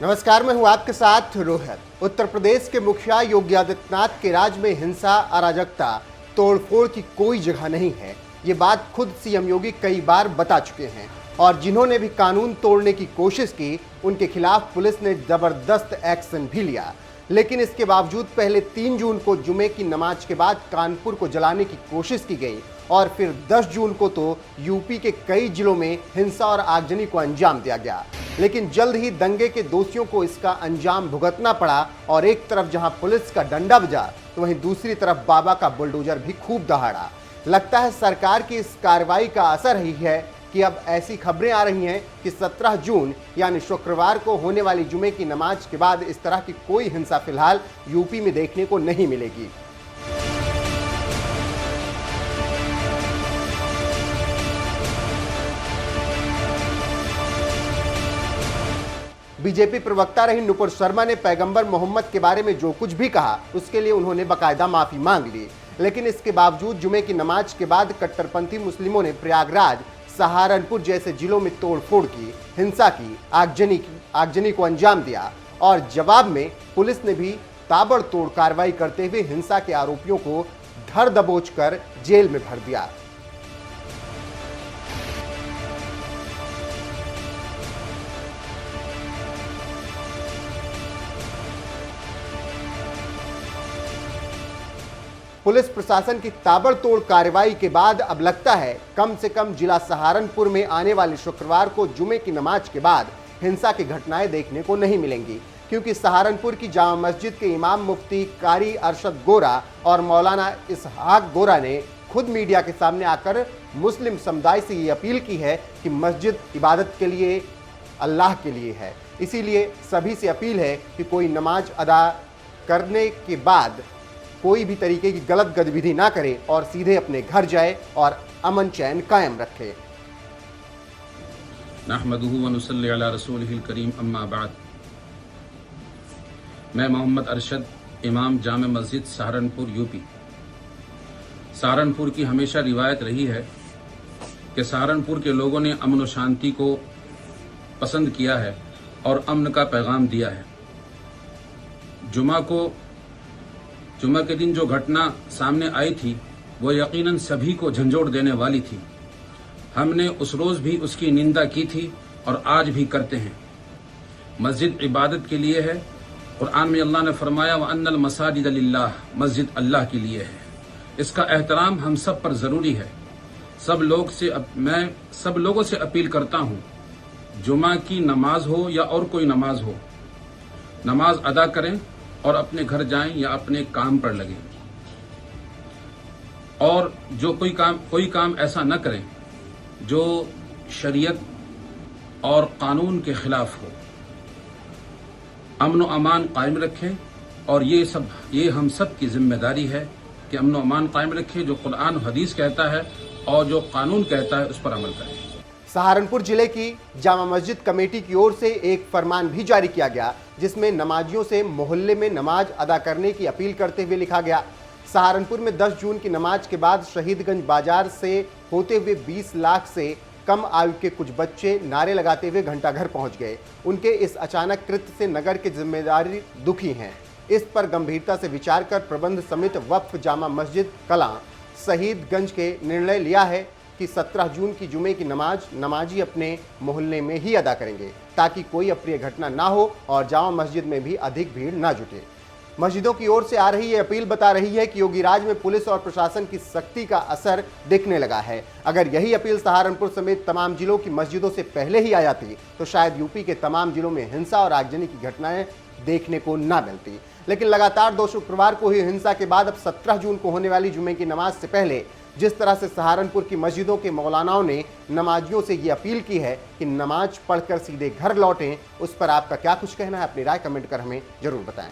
नमस्कार, मैं हूं आपके साथ रोहित। उत्तर प्रदेश के मुखिया योगी आदित्यनाथ के राज में हिंसा, अराजकता, तोड़फोड़ की कोई जगह नहीं है। ये बात खुद सीएम योगी कई बार बता चुके हैं और जिन्होंने भी कानून तोड़ने की कोशिश की, उनके खिलाफ पुलिस ने जबरदस्त एक्शन भी लिया। लेकिन इसके बावजूद पहले 3 जून को जुमे की नमाज के बाद कानपुर को जलाने की कोशिश की गई और फिर 10 जून को तो यूपी के कई जिलों में हिंसा और आगजनी को अंजाम दिया गया। लेकिन जल्द ही दंगे के दोषियों को इसका अंजाम भुगतना पड़ा और एक तरफ जहां पुलिस का डंडा बजा तो वहीं दूसरी तरफ बाबा का बुलडोजर भी खूब दहाड़ा। लगता है सरकार की इस कार्रवाई का असर ही है कि अब ऐसी खबरें आ रही हैं कि 17 जून यानी शुक्रवार को होने वाली जुमे की नमाज के बाद इस तरह की कोई हिंसा फिलहाल यूपी में देखने को नहीं मिलेगी। बीजेपी प्रवक्ता रही नुपुर शर्मा ने पैगंबर मोहम्मद के बारे में जो कुछ भी कहा उसके लिए उन्होंने बाकायदा माफी मांग ली। लेकिन इसके बावजूद जुमे की नमाज के बाद कट्टरपंथी मुस्लिमों ने प्रयागराज, सहारनपुर जैसे जिलों में तोड़फोड़ की, हिंसा की, आगजनी को अंजाम दिया और जवाब में पुलिस ने भी ताबड़तोड़ कार्रवाई करते हुए हिंसा के आरोपियों को धर दबोच कर जेल में भर दिया। पुलिस प्रशासन की ताबड़तोड़ कार्रवाई के बाद अब लगता है कम से कम जिला सहारनपुर में आने वाले शुक्रवार को जुमे की नमाज के बाद हिंसा की घटनाएं देखने को नहीं मिलेंगी, क्योंकि सहारनपुर की जामा मस्जिद के इमाम मुफ्ती कारी अरशद गोरा और मौलाना इसहाक गोरा ने खुद मीडिया के सामने आकर मुस्लिम समुदाय से ये अपील की है कि मस्जिद इबादत के लिए, अल्लाह के लिए है। इसीलिए सभी से अपील है कि कोई नमाज अदा करने के बाद कोई भी तरीके की गलत गतिविधि ना करे और सीधे अपने घर जाए और अमन चैन कायम रखे। नहमदुहु व नुसल्ली अला रसूलिहिल करीम, अम्मा बाद। मैं मोहम्मद अरशद, इमाम जामे मस्जिद सहारनपुर यूपी। सहारनपुर की हमेशा रिवायत रही है कि सहारनपुर के लोगों ने अमन और शांति को पसंद किया है और अमन का पैगाम दिया है। जुमा के दिन जो घटना सामने आई थी वो यकीनन सभी को झंझोड़ देने वाली थी। हमने उस रोज भी उसकी निंदा की थी और आज भी करते हैं। मस्जिद इबादत के लिए है। कुरान में अल्लाह ने फरमाया व अन्नल मसाजिद लिल्लाह, मस्जिद अल्लाह के लिए है। इसका एहतराम हम सब पर जरूरी है। मैं सब लोगों से अपील करता हूँ, जुमा की नमाज हो या और कोई नमाज हो, नमाज अदा करें और अपने घर जाएं या अपने काम पर लगें और जो कोई काम ऐसा न करें जो शरीयत और कानून के खिलाफ हो। अमन व अमान कायम रखें और ये हम सब की जिम्मेदारी है कि अमन व अमान कायम रखें। जो कुरान हदीस कहता है और जो कानून कहता है उस पर अमल करें। सहारनपुर जिले की जामा मस्जिद कमेटी की ओर से एक फरमान भी जारी किया गया जिसमें नमाजियों से मोहल्ले में नमाज अदा करने की अपील करते हुए लिखा गया। सहारनपुर में 10 जून की नमाज के बाद शहीदगंज बाजार से होते हुए 20 लाख से कम आयु के कुछ बच्चे नारे लगाते हुए घंटाघर पहुंच गए। उनके इस अचानक कृत्य से नगर के जिम्मेदारी दुखी हैं। इस पर गंभीरता से विचार कर प्रबंध समिति वक्फ जामा मस्जिद कलां शहीदगंज के निर्णय लिया है कि 17 जून की जुमे की नमाजी अपने मोहल्ले में ही अदा करेंगे ताकि कोई अप्रिय घटना ना हो और जामा मस्जिद में भी अधिक भीड़ ना जुटे। मस्जिदों की ओर से आ रही ये अपील बता रही है कि योगी राज में पुलिस और प्रशासन की सख्ती का असर दिखने लगा है। अगर यही अपील सहारनपुर समेत तमाम जिलों की मस्जिदों से पहले ही आ जाती तो शायद यूपी के तमाम जिलों में हिंसा और आगजनी की घटनाएं देखने को ना मिलती। लेकिन लगातार 2 शुक्रवार को हुई हिंसा के बाद अब 17 जून को होने वाली जुमे की नमाज से पहले जिस तरह से सहारनपुर की मस्जिदों के मौलानाओं ने नमाजियों से ये अपील की है कि नमाज पढ़कर सीधे घर लौटें, उस पर आपका क्या कुछ कहना है? अपनी राय कमेंट कर हमें जरूर बताएं।